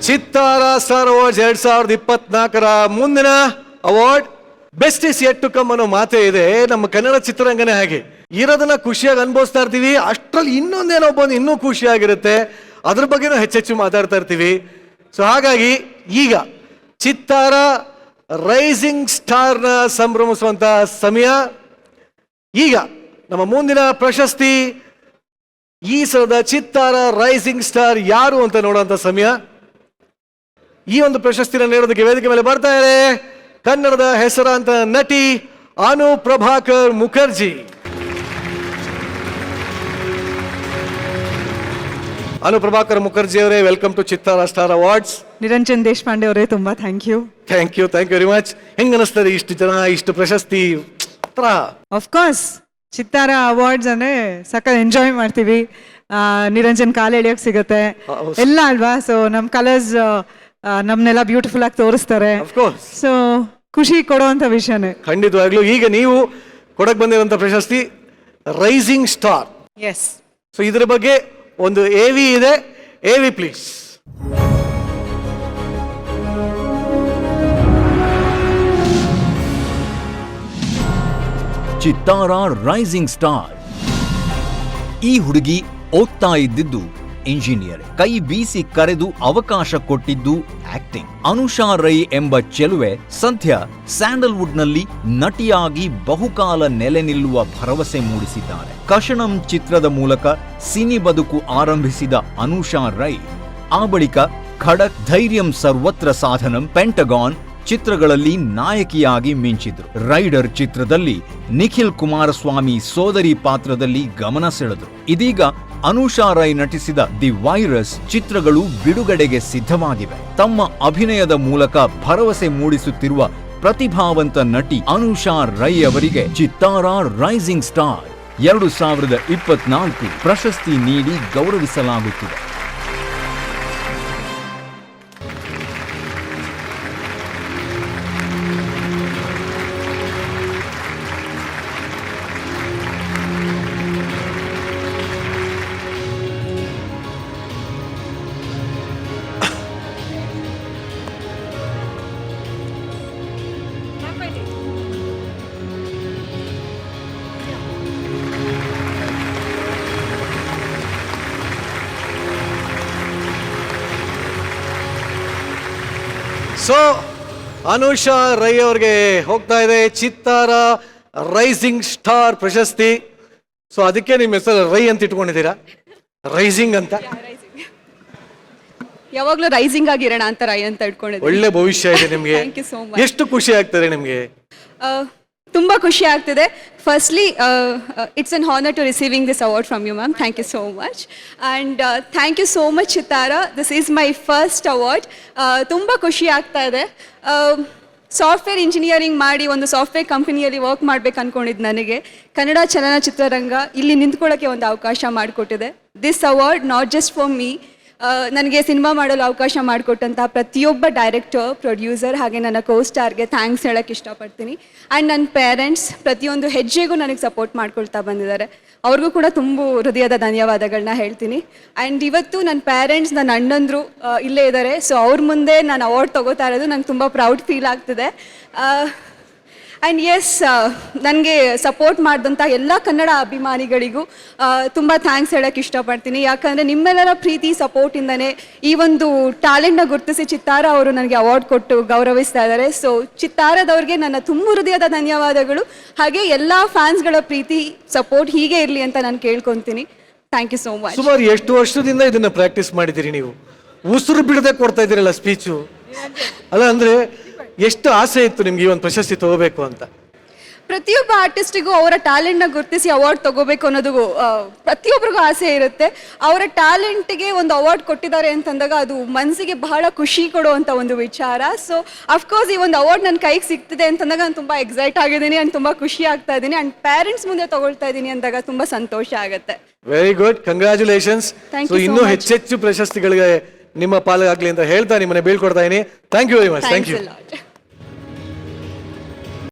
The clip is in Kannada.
ಚಿತ್ತಾರ ಸ್ಟಾರ್ ಅವಾರ್ಡ್ಸ್ 2024 ಮುಂದಿನ award best is yet to come ಅನ್ನೋ ಮಾತೇ ಇದೆ. ನಮ್ಮ ಕನ್ನಡ ಚಿತ್ರರಂಗನೇ ಹಾಗೆ ಇರೋದನ್ನ ಖುಷಿಯಾಗಿ ಅನುಭವಿಸ್ತಾ ಇರ್ತೀವಿ. ಅಷ್ಟರಲ್ಲಿ ಇನ್ನೊಂದೇನೋ ಬಂದು ಇನ್ನೂ ಖುಷಿಯಾಗಿರುತ್ತೆ, ಅದ್ರ ಬಗ್ಗೆನೂ ಹೆಚ್ಚೆಚ್ಚು ಮಾತಾಡ್ತಾ ಇರ್ತೀವಿ. ಸೊ ಹಾಗಾಗಿ ಈಗ ಚಿತ್ತಾರ ರೈಸಿಂಗ್ ಸ್ಟಾರ್ನ ಸಂಭ್ರಮಿಸುವಂತ ಸಮಯ. ಈಗ ನಮ್ಮ ಮುಂದಿನ ಪ್ರಶಸ್ತಿ, ಈ ಸಲದ ಚಿತ್ತಾರ ರೈಸಿಂಗ್ ಸ್ಟಾರ್ ಯಾರು ಅಂತ ನೋಡುವಂತ ಸಮಯ. ಈ ಒಂದು ಪ್ರಶಸ್ತಿನ ನೀಡೋದಕ್ಕೆ ವೇದಿಕೆ ಮೇಲೆ ಬರ್ತಾ ಇದೆ ಕನ್ನಡದ ಹೆಸರಾಂತ ನಟಿ ಅನು ಪ್ರಭಾಕರ್ ಮುಖರ್ಜಿ. ಅನು ಪ್ರಭಾಕರ್ ಮುಖರ್ಜಿ ಅವರೇ, ವೆಲ್ಕಮ್ ಟು ಚಿತ್ತಾರ ಸ್ಟಾರ್ ಅವಾರ್ಡ್ಸ್. ನಿರಂಜನ್ ದೇಶಪಾಂಡೆ ಅವರೇ, ತುಂಬಾ ಥ್ಯಾಂಕ್ ಯು ವೆರಿ ಮಚ್. ಹೆಂಗ ಅನಿಸ್ತದೆ ಇಷ್ಟು ಜನ, ಇಷ್ಟು ಪ್ರಶಸ್ತಿ? ಆಫ್ ಕೋರ್ಸ್ ಚಿತ್ತಾರ ಅವಾರ್ಡ್ಸ್ ಅಂದ್ರೆ ಸಖತ್ ಎಂಜಾಯ್ ಮಾಡ್ತೀವಿ. ನಿರಂಜನ್ ಕಾಲು ಎಳಿಯೋಕೆ ಸಿಗುತ್ತೆ ಎಲ್ಲ ಅಲ್ವಾ. ಸೊ ನಮ್ ಕಲರ್ಸ್ ನಮ್ನೆಲ್ಲ ಬ್ಯೂಟಿಫುಲ್ ಆಗಿ ತೋರಿಸ್ತಾರೆ. ಸೊ ಖುಷಿ ಕೊಡುವಂತ ವಿಷಯನೇ ಖಂಡಿತವಾಗ್ಲೂ. ಈಗ ನೀವು ಕೊಡಕ್ ಬಂದಿರುವಂತ ಪ್ರಶಸ್ತಿ ರೈಸಿಂಗ್ ಸ್ಟಾರ್. ಎಸ್. ಸೊ ಇದ್ರ ಬಗ್ಗೆ ಒಂದು ಎವಿ ಇದೆ, ಎವಿ ಪ್ಲೀಸ್. ಚಿತ್ತಾರ ರೈಸಿಂಗ್ ಸ್ಟಾರ್. ಈ ಹುಡುಗಿ ಓದ್ತಾ ಇದ್ದಿದ್ದು ಇಂಜಿನಿಯರ್, ಕೈ ಬೀಸಿ ಕರೆದು ಅವಕಾಶ ಕೊಟ್ಟಿದ್ದು ಆಕ್ಟಿಂಗ್. ಅನುಷಾ ರೈ ಎಂಬ ಚೆಲುವೆ ಸದ್ಯ ಸ್ಯಾಂಡಲ್ವುಡ್ನಲ್ಲಿ ನಟಿಯಾಗಿ ಬಹುಕಾಲ ನೆಲೆ ನಿಲ್ಲುವ ಭರವಸೆ ಮೂಡಿಸಿದ್ದಾರೆ. ಕಷಣಂ ಚಿತ್ರದ ಮೂಲಕ ಸಿನಿ ಬದುಕು ಆರಂಭಿಸಿದ ಅನುಷಾ ರೈ ಆ ಬಳಿಕ ಖಡಕ್, ಧೈರ್ಯಂ ಸರ್ವತ್ರ ಸಾಧನಂ, ಪೆಂಟಗಾನ್ ಚಿತ್ರಗಳಲ್ಲಿ ನಾಯಕಿಯಾಗಿ ಮಿಂಚಿದ್ರು. ರೈಡರ್ ಚಿತ್ರದಲ್ಲಿ ನಿಖಿಲ್ ಕುಮಾರಸ್ವಾಮಿ ಸೋದರಿ ಪಾತ್ರದಲ್ಲಿ ಗಮನ ಸೆಳೆದ್ರು. ಇದೀಗ ಅನುಷಾ ರೈ ನಟಿಸಿದ ದಿ ವೈರಸ್ ಚಿತ್ರಗಳು ಬಿಡುಗಡೆಗೆ ಸಿದ್ಧವಾಗಿವೆ. ತಮ್ಮ ಅಭಿನಯದ ಮೂಲಕ ಭರವಸೆ ಮೂಡಿಸುತ್ತಿರುವ ಪ್ರತಿಭಾವಂತ ನಟಿ ಅನುಷಾ ರೈ ಅವರಿಗೆ ಚಿತ್ತಾರ ರೈಸಿಂಗ್ ಸ್ಟಾರ್ 2024 ಪ್ರಶಸ್ತಿ ನೀಡಿ ಗೌರವಿಸಲಾಗುತ್ತಿದೆ. ಸೊ ಅನುಷಾ ರೈ ಅವ್ರಿಗೆ ಹೋಗ್ತಾ ಇದೆ ಚಿತ್ತಾರ ರೈಸಿಂಗ್ ಸ್ಟಾರ್ ಪ್ರಶಸ್ತಿ. ಸೊ ಅದಕ್ಕೆ ನಿಮ್ಮ ಹೆಸರು ರೈ ಅಂತ ಇಟ್ಕೊಂಡಿದ್ದೀರಾ, ರೈಸಿಂಗ್ ಅಂತ? ಯಾವಾಗ್ಲೂ ರೈಸಿಂಗ್ ಆಗಿರೋಣ ಅಂತ ರೈ ಅಂತ ಇಟ್ಕೊಂಡಿದ್ದೀನಿ. ಒಳ್ಳೆ ಭವಿಷ್ಯ ಇದೆ ನಿಮ್ಗೆ. Thank you so much. ಎಷ್ಟು ಖುಷಿ ಆಗ್ತದೆ ನಿಮ್ಗೆ? ತುಂಬಾ ಖುಷಿ ಆಗ್ತಿದೆ. Firstly it's an honour to receiving this award from you ma'am. Thank you so much. And thank you so much Chittara. This is my first award. ತುಂಬ ಖುಷಿ ಆಗ್ತಾ ಇದೆ. ಸಾಫ್ಟ್ವೇರ್ ಇಂಜಿನಿಯರಿಂಗ್ ಮಾಡಿ ಒಂದು ಸಾಫ್ಟ್ವೇರ್ ಕಂಪನಿಯಲ್ಲಿ ವರ್ಕ್ ಮಾಡ್ಬೇಕು ಅಂದ್ಕೊಂಡಿದ್ದು ನನಗೆ ಕನ್ನಡ ಚಲನಚಿತ್ರರಂಗ ಇಲ್ಲಿ ನಿಂತ್ಕೊಳ್ಳೋಕ್ಕೆ ಒಂದು ಅವಕಾಶ ಮಾಡಿಕೊಟ್ಟಿದೆ. This award not just for me, ನನಗೆ ಸಿನಿಮಾ ಮಾಡಲು ಅವಕಾಶ ಮಾಡಿಕೊಟ್ಟಂತಹ ಪ್ರತಿಯೊಬ್ಬ ಡೈರೆಕ್ಟರ್, ಪ್ರೊಡ್ಯೂಸರ್ ಹಾಗೆ ನನ್ನ ಕೋಸ್ಟಾರ್ಗೆ ಥ್ಯಾಂಕ್ಸ್ ಹೇಳೋಕ್ಕೆ ಇಷ್ಟಪಡ್ತೀನಿ. ಆ್ಯಂಡ್ ನನ್ನ ಪೇರೆಂಟ್ಸ್ ಪ್ರತಿಯೊಂದು ಹೆಜ್ಜೆಗೂ ನನಗೆ ಸಪೋರ್ಟ್ ಮಾಡ್ಕೊಳ್ತಾ ಬಂದಿದ್ದಾರೆ. ಅವ್ರಿಗೂ ಕೂಡ ತುಂಬ ಹೃದಯದ ಧನ್ಯವಾದಗಳನ್ನ ಹೇಳ್ತೀನಿ. ಆ್ಯಂಡ್ ಇವತ್ತು ನನ್ನ ಪೇರೆಂಟ್ಸ್, ನನ್ನ ಅಣ್ಣಂದರು ಇಲ್ಲೇ ಇದ್ದಾರೆ. ಸೊ ಅವ್ರ ಮುಂದೆ ನಾನು ಅವಾರ್ಡ್ ತೊಗೋತಾ ಇರೋದು ನಂಗೆ ತುಂಬ ಪ್ರೌಡ್ ಫೀಲ್ ಆಗ್ತಿದೆ. ಆ್ಯಂಡ್ ಎಸ್, ನನಗೆ ಸಪೋರ್ಟ್ ಮಾಡಿದಂಥ ಎಲ್ಲ ಕನ್ನಡ ಅಭಿಮಾನಿಗಳಿಗೂ ತುಂಬ ಥ್ಯಾಂಕ್ಸ್ ಹೇಳೋಕ್ಕೆ ಇಷ್ಟಪಡ್ತೀನಿ. ಯಾಕಂದರೆ ನಿಮ್ಮೆಲ್ಲರ ಪ್ರೀತಿ ಸಪೋರ್ಟಿಂದನೇ ಈ ಒಂದು ಟ್ಯಾಲೆಂಟ್ನ ಗುರುತಿಸಿ ಚಿತ್ತಾರ ಅವರು ನನಗೆ ಅವಾರ್ಡ್ ಕೊಟ್ಟು ಗೌರವಿಸ್ತಾ ಇದ್ದಾರೆ. ಸೊ ಚಿತ್ತಾರದವ್ರಿಗೆ ನನ್ನ ತುಂಬ ಹೃದಯದ ಧನ್ಯವಾದಗಳು. ಹಾಗೆ ಎಲ್ಲ ಫ್ಯಾನ್ಸ್ಗಳ ಪ್ರೀತಿ ಸಪೋರ್ಟ್ ಹೀಗೆ ಇರಲಿ ಅಂತ ನಾನು ಕೇಳ್ಕೊತೀನಿ. Thank you so much. ಸುಮಾರು ಎಷ್ಟು ವರ್ಷದಿಂದ ಇದನ್ನ ಪ್ರಾಕ್ಟೀಸ್ ಮಾಡಿದ್ದೀರಿ ನೀವು? ಉಸಿರು ಬಿಡದೆ ಕೊಡ್ತಾ ಇದ್ದೀರಲ್ಲ ಸ್ಪೀಚು. ಅಲ್ಲ ಅಂದ್ರೆ ಎಷ್ಟು ಆಸೆ ಇತ್ತು ನಿಮ್ಗೆ ಈ ಒಂದು ಪ್ರಶಸ್ತಿ ತಗೋಬೇಕು ಅಂತ? ಪ್ರತಿಯೊಬ್ಬ ಆರ್ಟಿಸ್ಟಿಗೂ ಅವರ ಟ್ಯಾಲೆಂಟ್ನ ಗುರುತಿಸಿ ಅವಾರ್ಡ್ ತಗೋಬೇಕು ಅನ್ನೋದು ಪ್ರತಿಯೊಬ್ಬರಿಗೂ ಆಸೆ ಇರುತ್ತೆ. ಅವರ ಟ್ಯಾಲೆಂಟ್ಗೆ ಒಂದು ಅವಾರ್ಡ್ ಕೊಟ್ಟಿದ್ದಾರೆ ಅಂತಂದಾಗ ಅದು ಮನಸ್ಸಿಗೆ ಬಹಳ ಖುಷಿ ಕೊಡುವಂಥ ಒಂದು ವಿಚಾರ. ಸೊ ಅಫ್ಕೋರ್ಸ್ ಈ ಒಂದು ಅವಾರ್ಡ್ ನನ್ನ ಕೈಗೆ ಸಿಗ್ತಿದೆ ಅಂತಂದಾಗ ನಾನು ತುಂಬ ಎಕ್ಸೈಟ್ ಆಗಿದ್ದೀನಿ ಆ್ಯಂಡ್ ತುಂಬ ಖುಷಿ ಆಗ್ತಾ ಇದ್ದೀನಿ. ಆ್ಯಂಡ್ ಪೇರೆಂಟ್ಸ್ ಮುಂದೆ ತಗೊಳ್ತಾ ಇದ್ದೀನಿ ಅಂದಾಗ ತುಂಬ ಸಂತೋಷ ಆಗುತ್ತೆ. Very good, congratulations. ಇನ್ನೂ ಹೆಚ್ಚೆಚ್ಚು ಪ್ರಶಸ್ತಿಗಳಿಗೆ ನಿಮ್ಮ ಪಾಲಾಗಲಿ ಅಂತ ಹೇಳ್ತಾ ನಿಮ್ಮನ್ನ ಬೀಳ್ಕೊಡ್ತಾ ಇದೀನಿ. Thank you very much. Thank you.